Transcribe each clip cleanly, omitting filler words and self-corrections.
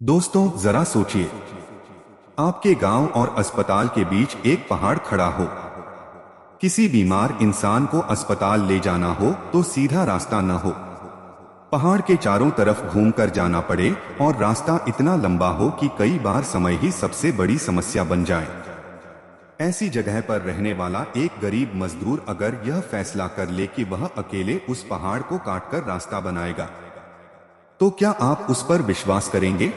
दोस्तों जरा सोचिए, आपके गांव और अस्पताल के बीच एक पहाड़ खड़ा हो। किसी बीमार इंसान को अस्पताल ले जाना हो तो सीधा रास्ता न हो, पहाड़ के चारों तरफ घूमकर जाना पड़े और रास्ता इतना लंबा हो कि कई बार समय ही सबसे बड़ी समस्या बन जाए। ऐसी जगह पर रहने वाला एक गरीब मजदूर अगर यह फैसला कर ले कि वह अकेले उस पहाड़ को काटकर रास्ता बनाएगा, तो क्या आप उस पर विश्वास करेंगे?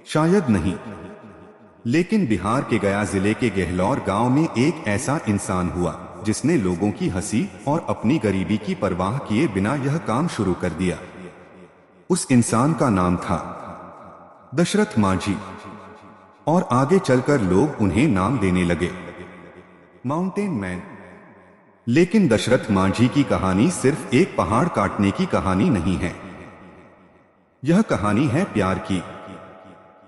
शायद नहीं। लेकिन बिहार के गया जिले के गेहलोर गांव में एक ऐसा इंसान हुआ जिसने लोगों की हंसी और अपनी गरीबी की परवाह किए बिना यह काम शुरू कर दिया। उस इंसान का नाम था दशरथ मांझी, और आगे चलकर लोग उन्हें नाम देने लगे माउंटेन मैन। लेकिन दशरथ मांझी की कहानी सिर्फ एक पहाड़ काटने की कहानी नहीं है। यह कहानी है प्यार की,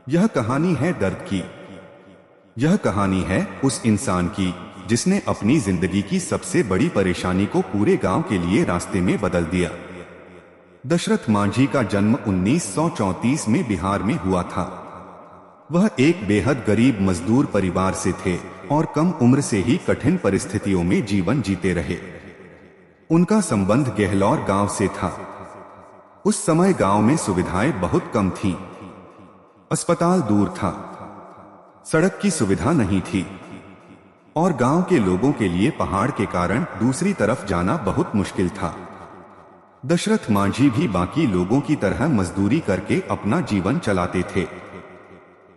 यह कहानी है दर्द की, यह कहानी है उस इंसान की जिसने अपनी जिंदगी की सबसे बड़ी परेशानी को पूरे गांव के लिए रास्ते में बदल दिया। दशरथ मांझी का जन्म 1934 में बिहार में हुआ था। वह एक बेहद गरीब मजदूर परिवार से थे और कम उम्र से ही कठिन परिस्थितियों में जीवन जीते रहे। उनका संबंध गेहलोर गांव से था। उस समय गांव में सुविधाएं बहुत कम थीं। अस्पताल दूर था, सड़क की सुविधा नहीं थी और गांव के लोगों के लिए पहाड़ के कारण दूसरी तरफ जाना बहुत मुश्किल था। दशरथ मांझी भी बाकी लोगों की तरह मजदूरी करके अपना जीवन चलाते थे।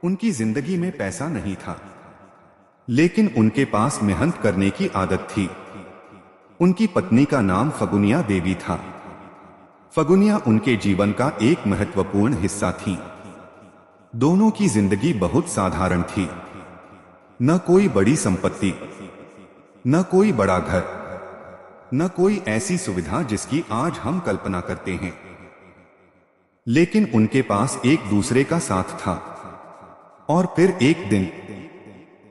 उनकी जिंदगी में पैसा नहीं था, लेकिन उनके पास मेहनत करने की आदत थी। उनकी पत्नी का नाम फगुनिया देवी था। फगुनिया उनके जीवन का एक महत्वपूर्ण हिस्सा थी। दोनों की जिंदगी बहुत साधारण थी। न कोई बड़ी संपत्ति, न कोई बड़ा घर, न कोई ऐसी सुविधा जिसकी आज हम कल्पना करते हैं। लेकिन उनके पास एक दूसरे का साथ था। और फिर एक दिन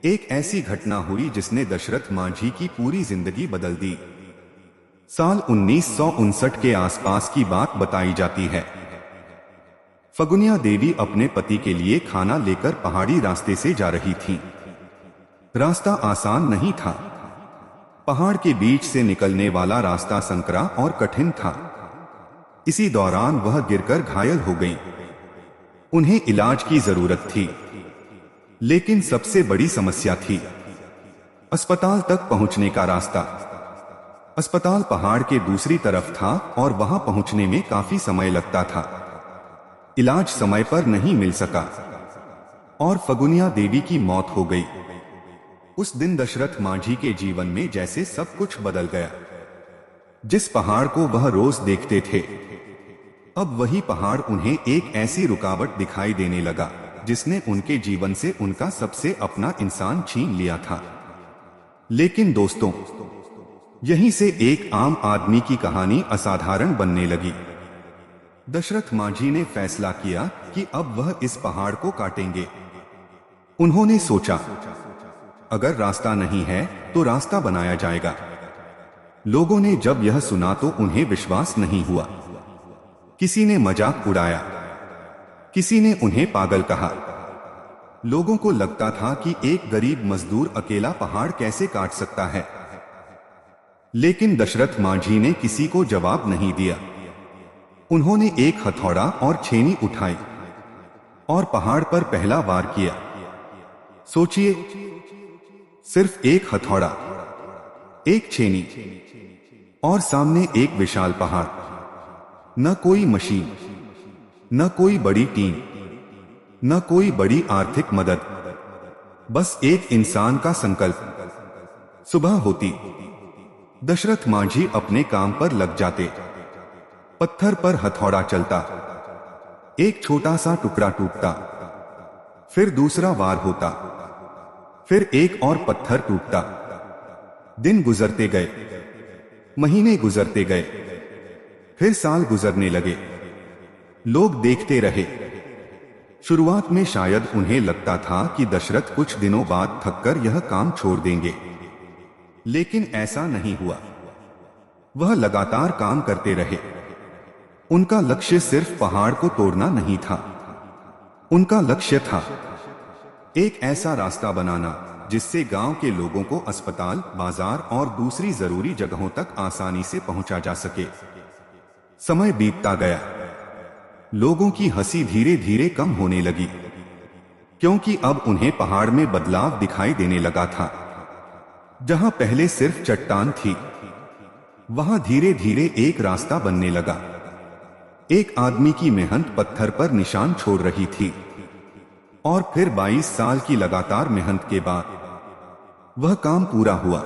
एक ऐसी घटना हुई जिसने दशरथ मांझी की पूरी जिंदगी बदल दी। साल 1959 के आसपास की बात बताई जाती है। फगुनिया देवी अपने पति के लिए खाना लेकर पहाड़ी रास्ते से जा रही थी। रास्ता आसान नहीं था। पहाड़ के बीच से निकलने वाला रास्ता संकरा और कठिन था। इसी दौरान वह गिरकर घायल हो गई। उन्हें इलाज की जरूरत थी, लेकिन सबसे बड़ी समस्या थी अस्पताल तक पहुंचने का रास्ता। अस्पताल पहाड़ के दूसरी तरफ था और वहां पहुंचने में काफी समय लगता था। इलाज समय पर नहीं मिल सका और फगुनिया देवी की मौत हो गई। उस दिन दशरथ मांझी के जीवन में जैसे सब कुछ बदल गया। जिस पहाड़ को वह रोज देखते थे, अब वही पहाड़ उन्हें एक ऐसी रुकावट दिखाई देने लगा जिसने उनके जीवन से उनका सबसे अपना इंसान छीन लिया था। लेकिन दोस्तों, यहीं से एक आम आदमी की कहानी असाधारण बनने लगी। दशरथ मांझी ने फैसला किया कि अब वह इस पहाड़ को काटेंगे। उन्होंने सोचा, अगर रास्ता नहीं है तो रास्ता बनाया जाएगा। लोगों ने जब यह सुना तो उन्हें विश्वास नहीं हुआ। किसी ने मजाक उड़ाया, किसी ने उन्हें पागल कहा। लोगों को लगता था कि एक गरीब मजदूर अकेला पहाड़ कैसे काट सकता है। लेकिन दशरथ मांझी ने किसी को जवाब नहीं दिया। उन्होंने एक हथौड़ा और छेनी उठाई और पहाड़ पर पहला वार किया। सोचिए, सिर्फ एक हथौड़ा, एक छेनी और सामने एक विशाल पहाड़। न कोई मशीन, न कोई बड़ी टीम, न कोई बड़ी आर्थिक मदद, बस एक इंसान का संकल्प। सुबह होती, दशरथ मांझी अपने काम पर लग जाते। पत्थर पर हथौड़ा चलता, एक छोटा सा टुकड़ा टूटता, फिर दूसरा वार होता, फिर एक और पत्थर टूटता। दिन गुजरते गए, महीने गुजरते गए, फिर साल गुजरने लगे। लोग देखते रहे। शुरुआत में शायद उन्हें लगता था कि दशरथ कुछ दिनों बाद थककर यह काम छोड़ देंगे, लेकिन ऐसा नहीं हुआ। वह लगातार काम करते रहे। उनका लक्ष्य सिर्फ पहाड़ को तोड़ना नहीं था, उनका लक्ष्य था एक ऐसा रास्ता बनाना जिससे गांव के लोगों को अस्पताल, बाजार और दूसरी जरूरी जगहों तक आसानी से पहुंचा जा सके। समय बीतता गया। लोगों की हंसी धीरे धीरे कम होने लगी, क्योंकि अब उन्हें पहाड़ में बदलाव दिखाई देने लगा था। जहां पहले सिर्फ चट्टान थी, वहां धीरे धीरे एक रास्ता बनने लगा। एक आदमी की मेहनत पत्थर पर निशान छोड़ रही थी, और फिर 22 साल की लगातार मेहनत के बाद वह काम पूरा हुआ।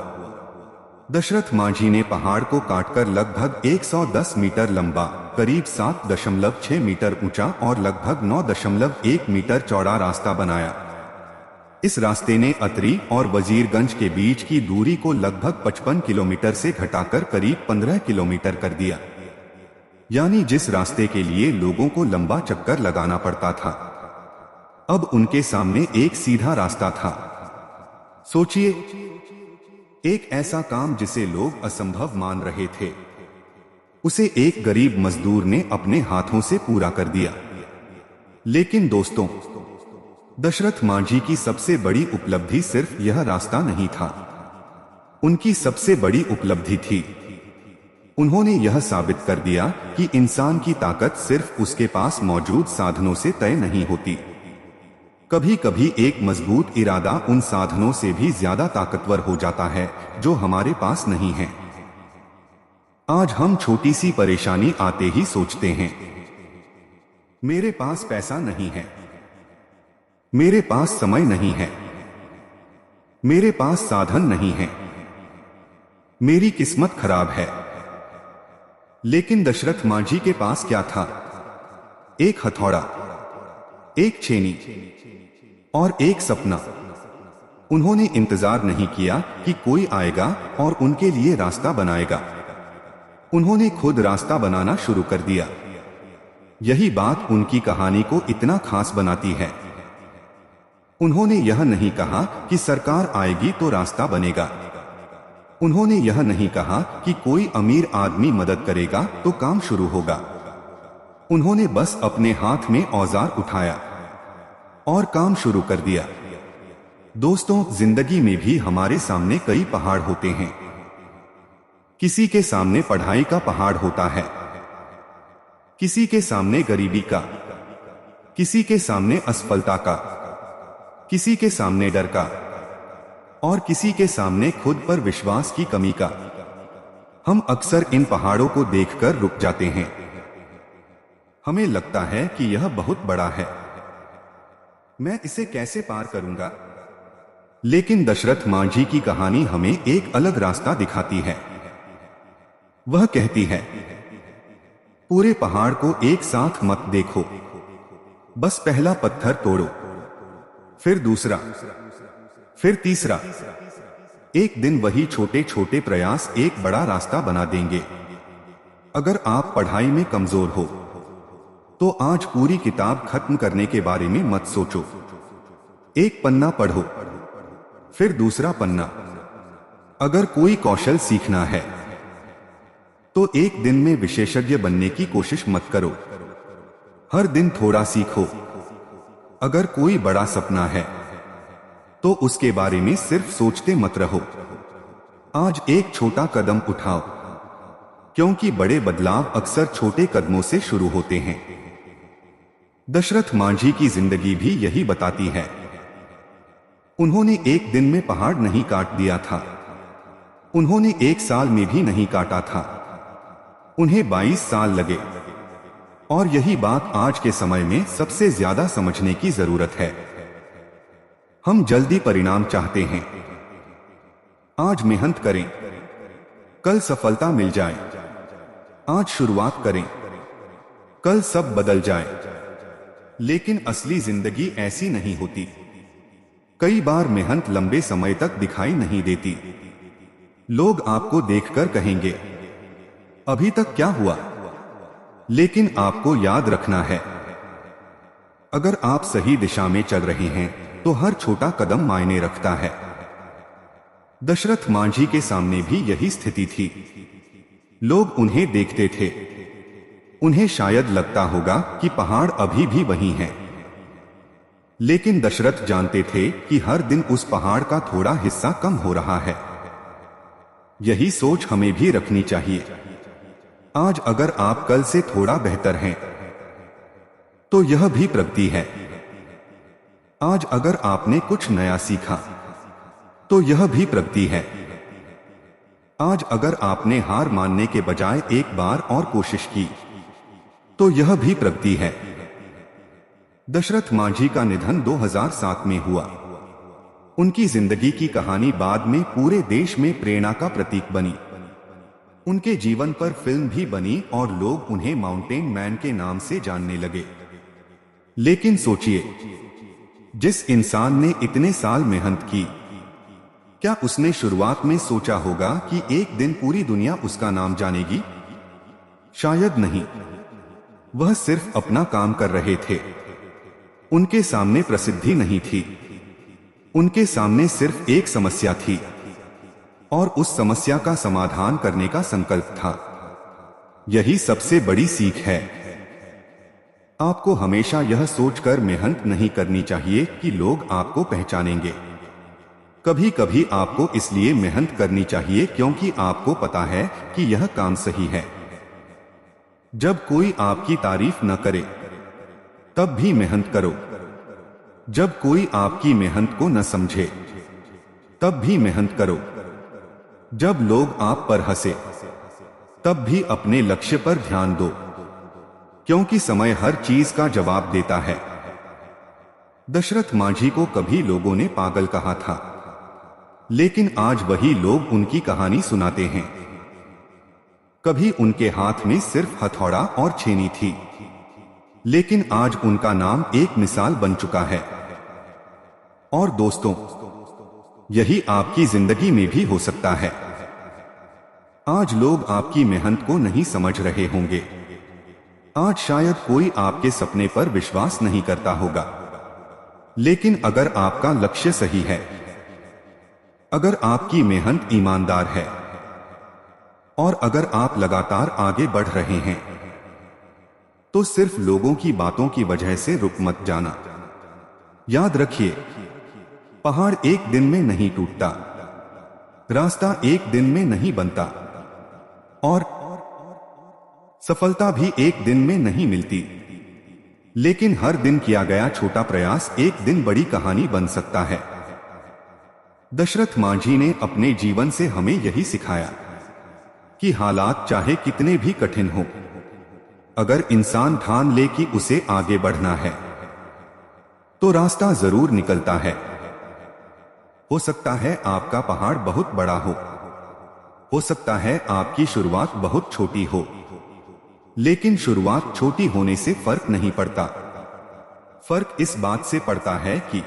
दशरथ मांझी ने पहाड़ को काटकर लगभग 110 मीटर लंबा, करीब 7.6 मीटर ऊंचा और लगभग 9.1 मीटर चौड़ा रास्ता बनाया। इस रास्ते ने अतरी और वजीरगंज के बीच की दूरी को लगभग 55 किलोमीटर से घटाकर करीब 15 किलोमीटर कर दिया। यानी जिस रास्ते के लिए लोगों को लंबा चक्कर लगाना पड़ता था, अब उनके सामने एक सीधा रास्ता था। सोचिए, एक ऐसा काम जिसे लोग असंभव मान रहे थे, उसे एक गरीब मजदूर ने अपने हाथों से पूरा कर दिया। लेकिन दोस्तों, दशरथ मांझी की सबसे बड़ी उपलब्धि सिर्फ यह रास्ता नहीं था। उनकी सबसे बड़ी उपलब्धि थी, उन्होंने यह साबित कर दिया कि इंसान की ताकत सिर्फ उसके पास मौजूद साधनों से तय नहीं होती। कभी कभी एक मजबूत इरादा उन साधनों से भी ज्यादा ताकतवर हो जाता है जो हमारे पास नहीं है। आज हम छोटी सी परेशानी आते ही सोचते हैं, मेरे पास पैसा नहीं है, मेरे पास समय नहीं है, मेरे पास साधन नहीं है, मेरी किस्मत खराब है। लेकिन दशरथ मांझी के पास क्या था? एक हथौड़ा, एक छेनी और एक सपना। उन्होंने इंतजार नहीं किया कि कोई आएगा और उनके लिए रास्ता बनाएगा। उन्होंने खुद रास्ता बनाना शुरू कर दिया। यही बात उनकी कहानी को इतना खास बनाती है। उन्होंने यह नहीं कहा कि सरकार आएगी तो रास्ता बनेगा। उन्होंने यह नहीं कहा कि कोई अमीर आदमी मदद करेगा तो काम शुरू होगा। उन्होंने बस अपने हाथ में औजार उठाया और काम शुरू कर दिया। दोस्तों, जिंदगी में भी हमारे सामने कई पहाड़ होते हैं। किसी के सामने पढ़ाई का पहाड़ होता है, किसी के सामने गरीबी का, किसी के सामने असफलता का, किसी के सामने डर का, और किसी के सामने खुद पर विश्वास की कमी का। हम अक्सर इन पहाड़ों को देखकर रुक जाते हैं। हमें लगता है कि यह बहुत बड़ा है, मैं इसे कैसे पार करूंगा? लेकिन दशरथ मांझी की कहानी हमें एक अलग रास्ता दिखाती है। वह कहती है, पूरे पहाड़ को एक साथ मत देखो, बस पहला पत्थर तोड़ो, फिर दूसरा, फिर तीसरा। एक दिन वही छोटे छोटे प्रयास एक बड़ा रास्ता बना देंगे। अगर आप पढ़ाई में कमजोर हो तो आज पूरी किताब खत्म करने के बारे में मत सोचो। एक पन्ना पढ़ो, फिर दूसरा पन्ना। अगर कोई कौशल सीखना है तो एक दिन में विशेषज्ञ बनने की कोशिश मत करो, हर दिन थोड़ा सीखो। अगर कोई बड़ा सपना है तो उसके बारे में सिर्फ सोचते मत रहो। आज एक छोटा कदम उठाओ, क्योंकि बड़े बदलाव अक्सर छोटे कदमों से शुरू होते हैं। दशरथ मांझी की जिंदगी भी यही बताती है। उन्होंने एक दिन में पहाड़ नहीं काट दिया था, उन्होंने एक साल में भी नहीं काटा था, उन्हें 22 साल लगे। और यही बात आज के समय में सबसे ज्यादा समझने की जरूरत है। हम जल्दी परिणाम चाहते हैं। आज मेहनत करें, कल सफलता मिल जाए। आज शुरुआत करें, कल सब बदल जाए। लेकिन असली जिंदगी ऐसी नहीं होती। कई बार मेहनत लंबे समय तक दिखाई नहीं देती। लोग आपको देखकर कहेंगे, अभी तक क्या हुआ? लेकिन आपको याद रखना है, अगर आप सही दिशा में चल रहे हैं तो हर छोटा कदम मायने रखता है। दशरथ मांझी के सामने भी यही स्थिति थी। लोग उन्हें देखते थे, उन्हें शायद लगता होगा कि पहाड़ अभी भी वही है, लेकिन दशरथ जानते थे कि हर दिन उस पहाड़ का थोड़ा हिस्सा कम हो रहा है। यही सोच हमें भी रखनी चाहिए। आज अगर आप कल से थोड़ा बेहतर हैं, तो यह भी प्रगति है। आज अगर आपने कुछ नया सीखा, तो यह भी प्रगति है। आज अगर आपने हार मानने के बजाय एक बार और कोशिश की, तो यह भी प्रगति है। दशरथ मांझी का निधन 2007 में हुआ। उनकी जिंदगी की कहानी बाद में पूरे देश में प्रेरणा का प्रतीक बनी। उनके जीवन पर फिल्म भी बनी और लोग उन्हें माउंटेन मैन के नाम से जानने लगे। लेकिन सोचिए, जिस इंसान ने इतने साल मेहनत की, क्या उसने शुरुआत में सोचा होगा कि एक दिन पूरी दुनिया उसका नाम जानेगी? शायद नहीं। वह सिर्फ अपना काम कर रहे थे। उनके सामने प्रसिद्धि नहीं थी। उनके सामने सिर्फ एक समस्या थी और उस समस्या का समाधान करने का संकल्प था। यही सबसे बड़ी सीख है। आपको हमेशा यह सोचकर मेहनत नहीं करनी चाहिए कि लोग आपको पहचानेंगे। कभी कभी आपको इसलिए मेहनत करनी चाहिए क्योंकि आपको पता है कि यह काम सही है। जब कोई आपकी तारीफ न करे, तब भी मेहनत करो। जब कोई आपकी मेहनत को न समझे, तब भी मेहनत करो। जब लोग आप पर हंसे, तब भी अपने लक्ष्य पर ध्यान दो, क्योंकि समय हर चीज का जवाब देता है। दशरथ मांझी को कभी लोगों ने पागल कहा था, लेकिन आज वही लोग उनकी कहानी सुनाते हैं। कभी उनके हाथ में सिर्फ हथौड़ा और छेनी थी, लेकिन आज उनका नाम एक मिसाल बन चुका है। और दोस्तों, यही आपकी जिंदगी में भी हो सकता है। आज लोग आपकी मेहनत को नहीं समझ रहे होंगे। आज शायद कोई आपके सपने पर विश्वास नहीं करता होगा, लेकिन अगर आपका लक्ष्य सही है, अगर आपकी मेहनत ईमानदार है और अगर आप लगातार आगे बढ़ रहे हैं, तो सिर्फ लोगों की बातों की वजह से रुक मत जाना। याद रखिए, पहाड़ एक दिन में नहीं टूटता, रास्ता एक दिन में नहीं बनता और सफलता भी एक दिन में नहीं मिलती। लेकिन हर दिन किया गया छोटा प्रयास एक दिन बड़ी कहानी बन सकता है। दशरथ मांझी ने अपने जीवन से हमें यही सिखाया कि हालात चाहे कितने भी कठिन हो, अगर इंसान ठान ले कि उसे आगे बढ़ना है, तो रास्ता जरूर निकलता है। हो सकता है आपका पहाड़ बहुत बड़ा हो सकता है आपकी शुरुआत बहुत छोटी हो, लेकिन शुरुआत छोटी होने से फर्क नहीं पड़ता। फर्क इस बात से पड़ता है कि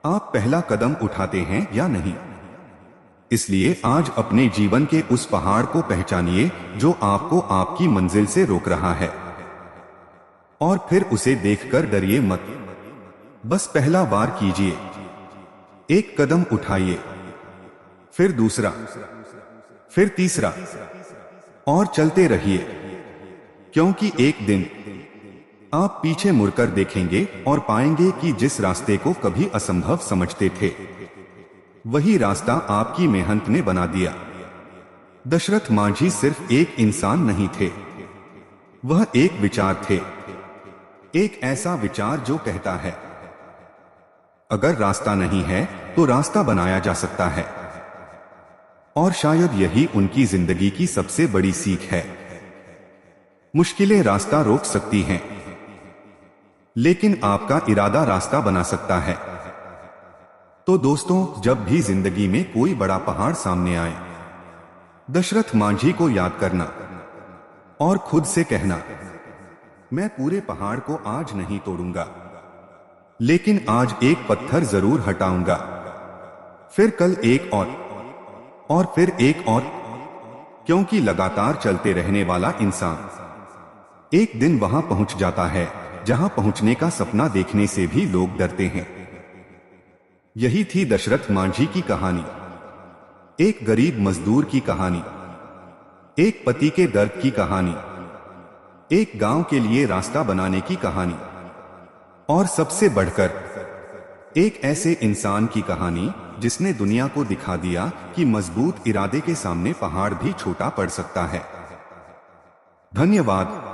आप पहला कदम उठाते हैं या नहीं। इसलिए आज अपने जीवन के उस पहाड़ को पहचानिए जो आपको आपकी मंजिल से रोक रहा है, और फिर उसे देखकर डरिए मत। बस पहला वार कीजिए, एक कदम उठाइए, फिर दूसरा, फिर तीसरा, और चलते रहिए, क्योंकि एक दिन आप पीछे मुड़कर देखेंगे और पाएंगे कि जिस रास्ते को कभी असंभव समझते थे, वही रास्ता आपकी मेहनत ने बना दिया। दशरथ मांझी सिर्फ एक इंसान नहीं थे, वह एक विचार थे। एक ऐसा विचार जो कहता है, अगर रास्ता नहीं है तो रास्ता बनाया जा सकता है। और शायद यही उनकी जिंदगी की सबसे बड़ी सीख है। मुश्किलें रास्ता रोक सकती हैं, लेकिन आपका इरादा रास्ता बना सकता है। तो दोस्तों, जब भी जिंदगी में कोई बड़ा पहाड़ सामने आए, दशरथ मांझी को याद करना और खुद से कहना, मैं पूरे पहाड़ को आज नहीं तोड़ूंगा, लेकिन आज एक पत्थर जरूर हटाऊंगा, फिर कल एक और फिर एक और, क्योंकि लगातार चलते रहने वाला इंसान एक दिन वहां पहुंच जाता है जहां पहुंचने का सपना देखने से भी लोग डरते हैं। यही थी दशरथ मांझी की कहानी, एक गरीब मजदूर की कहानी, एक पति के दर्द की कहानी, एक गांव के लिए रास्ता बनाने की कहानी। और सबसे बढ़कर एक ऐसे इंसान की कहानी जिसने दुनिया को दिखा दिया कि मजबूत इरादे के सामने पहाड़ भी छोटा पड़ सकता है। धन्यवाद।